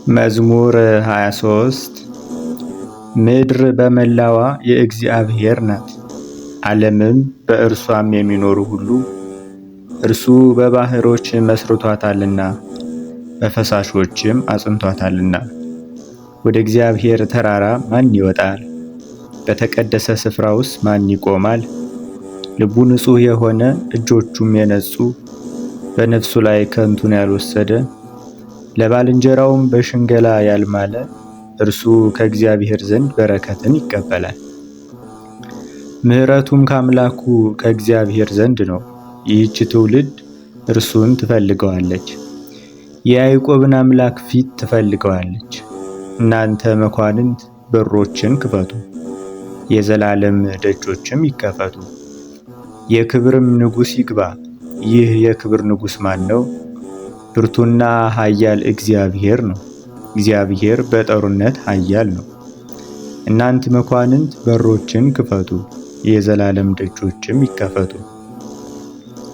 መዝሙር 23 ምድር በመላዋ የእግዚአብሔር ናት፣ ዓለምም በእርሷም የሚኖሩ ሁሉ። እርሱ በባሕሮች መስርቶታልና በፈሳሾችም አጽንቶታልና። ወደ እግዚአብሔር ተራራ ማን ይወጣል? በተቀደሰ ስፍራውስ ማን ይቆማል? ልቡ ንጹሕ የሆነ እጆቹም የነጹ፣ በነፍሱ ላይ ከንቱን ያልወሰደ፣ ለባልንጀራውም በሽንገላ ያልማለ፣ እርሱ ከእግዚአብሔር ዘንድ በረከትን ይቀበላል። ምሕረቱም ከአምላኩ ከእግዚአብሔር ዘንድ ነው። ይህች ትውልድ እርሱን ትፈልገዋለች፣ የያዕቆብን አምላክ ፊት ትፈልገዋለች። እናንተ መኳንንት በሮችን ክፈቱ፣ የዘላለም ደጆችም ይከፈቱ። የክብርም ንጉሥ ይግባ። ይህ የክብር ንጉሥ ማን ነው? ብርቱና ኃያል እግዚአብሔር ነው። እግዚአብሔር በጦርነት ኃያል ነው። እናንተ መኳንንት በሮችን ክፈቱ፣ የዘላለም ደጆችም ይከፈቱ።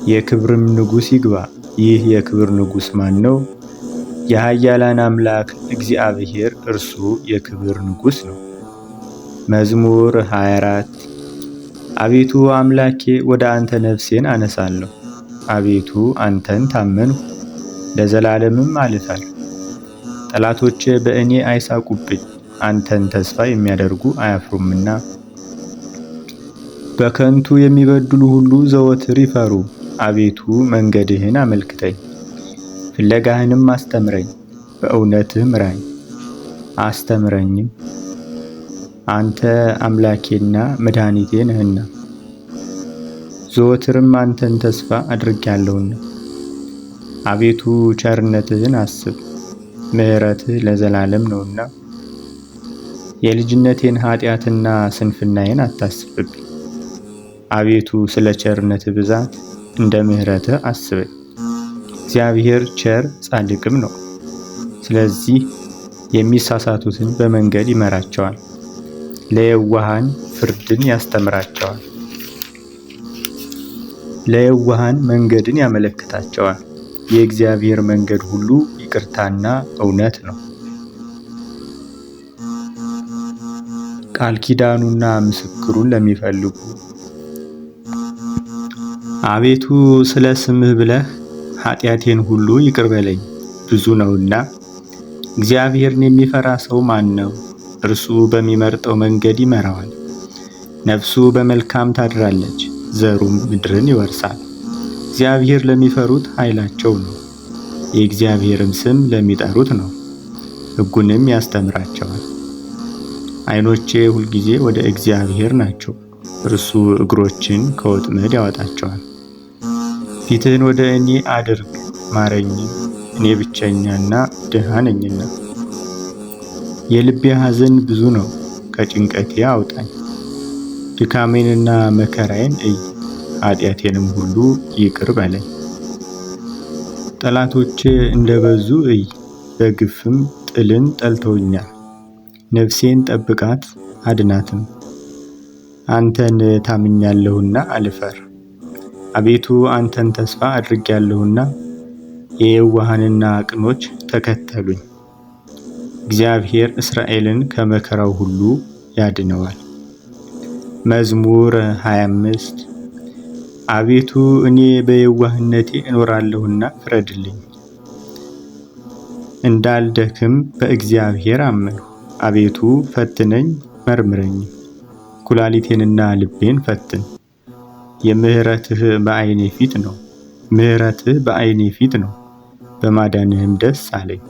የክብርም ንጉሥ ይግባ። ይህ የክብር ንጉሥ ማን ነው? የኃያላን አምላክ እግዚአብሔር እርሱ የክብር ንጉሥ ነው። መዝሙር 24 አቤቱ አምላኬ ወደ አንተ ነፍሴን አነሳለሁ። አቤቱ አንተን ታመንሁ፣ ለዘላለምም አልፈር። ጠላቶቼ በእኔ አይሳቁብኝ፣ አንተን ተስፋ የሚያደርጉ አያፍሩምና። በከንቱ የሚበድሉ ሁሉ ዘወትር ይፈሩ። አቤቱ መንገድህን አመልክተኝ፣ ፍለጋህንም አስተምረኝ። በእውነትህ ምራኝ አስተምረኝም፣ አንተ አምላኬና መድኃኒቴ ነህና። ዘወትርም አንተን ተስፋ አድርጌአለሁና። አቤቱ ቸርነትህን አስብ፣ ምሕረትህ ለዘላለም ነውና። የልጅነቴን ኃጢአትና ስንፍናዬን አታስብብኝ። አቤቱ ስለ ቸርነትህ ብዛት እንደ ምሕረትህ አስበኝ። እግዚአብሔር ቸር ጻድቅም ነው፣ ስለዚህ የሚሳሳቱትን በመንገድ ይመራቸዋል፣ ለየዋሃን ፍርድን ያስተምራቸዋል። ለየዋሃን መንገድን ያመለክታቸዋል። የእግዚአብሔር መንገድ ሁሉ ይቅርታና እውነት ነው። ቃል ኪዳኑና ምስክሩን ለሚፈልጉ። አቤቱ ስለ ስምህ ብለህ ኃጢአቴን ሁሉ ይቅር በለኝ፣ ብዙ ነውና። እግዚአብሔርን የሚፈራ ሰው ማን ነው? እርሱ በሚመርጠው መንገድ ይመራዋል። ነፍሱ በመልካም ታድራለች፣ ዘሩም ምድርን ይወርሳል። እግዚአብሔር ለሚፈሩት ኃይላቸው ነው፣ የእግዚአብሔርም ስም ለሚጠሩት ነው። ሕጉንም ያስተምራቸዋል። ዓይኖቼ ሁልጊዜ ወደ እግዚአብሔር ናቸው፣ እርሱ እግሮችን ከወጥመድ ያወጣቸዋል። ፊትህን ወደ እኔ አድርግ ማረኝም፣ እኔ ብቸኛና ድሃ ነኝና። የልቤ ሐዘን ብዙ ነው፣ ከጭንቀቴ አውጣኝ። ድካሜንና መከራዬን እይ፣ ኃጢአቴንም ሁሉ ይቅር በለኝ። ጠላቶቼ እንደበዙ እይ፣ በግፍም ጥልን ጠልተውኛል። ነፍሴን ጠብቃት አድናትም፣ አንተን ታምኛለሁና አልፈር። አቤቱ አንተን ተስፋ አድርጌያለሁና የየዋሃንና ቅኖች ተከተሉኝ። እግዚአብሔር እስራኤልን ከመከራው ሁሉ ያድነዋል። መዝሙር 25 አቤቱ እኔ በየዋህነቴ እኖራለሁና ፍረድልኝ። እንዳልደክም በእግዚአብሔር አመንሁ። አቤቱ ፈትነኝ መርምረኝ፣ ኩላሊቴንና ልቤን ፈትን። የምሕረትህ በዓይኔ ፊት ነው፣ ምሕረትህ በዓይኔ ፊት ነው፣ በማዳንህም ደስ አለኝ።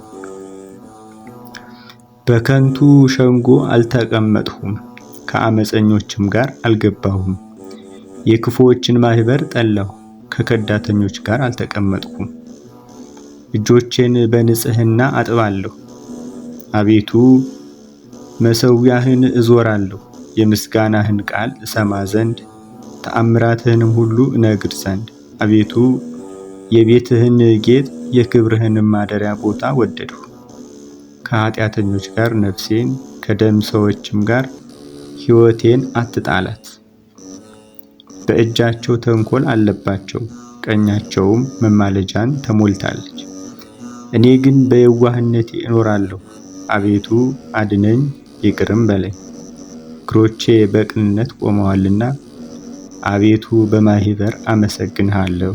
በከንቱ ሸንጎ አልተቀመጥሁም፣ ከአመፀኞችም ጋር አልገባሁም። የክፉዎችን ማኅበር ጠላሁ፣ ከከዳተኞች ጋር አልተቀመጥሁም። እጆቼን በንጽሕና አጥባለሁ። አቤቱ መሠዊያህን እዞራለሁ፣ የምስጋናህን ቃል እሰማ ዘንድ፣ ተአምራትህንም ሁሉ እነግር ዘንድ። አቤቱ የቤትህን ጌጥ የክብርህንም ማደሪያ ቦታ ወደድሁ። ከኃጢአተኞች ጋር ነፍሴን፣ ከደም ሰዎችም ጋር ሕይወቴን አትጣላት። በእጃቸው ተንኰል አለባቸው፣ ቀኛቸውም መማለጃን ተሞልታለች። እኔ ግን በየዋህነቴ እኖራለሁ። አቤቱ አድነኝ፣ ይቅርም በለኝ። እግሮቼ በቅንነት ቆመዋልና አቤቱ በማኅበር አመሰግንሃለሁ።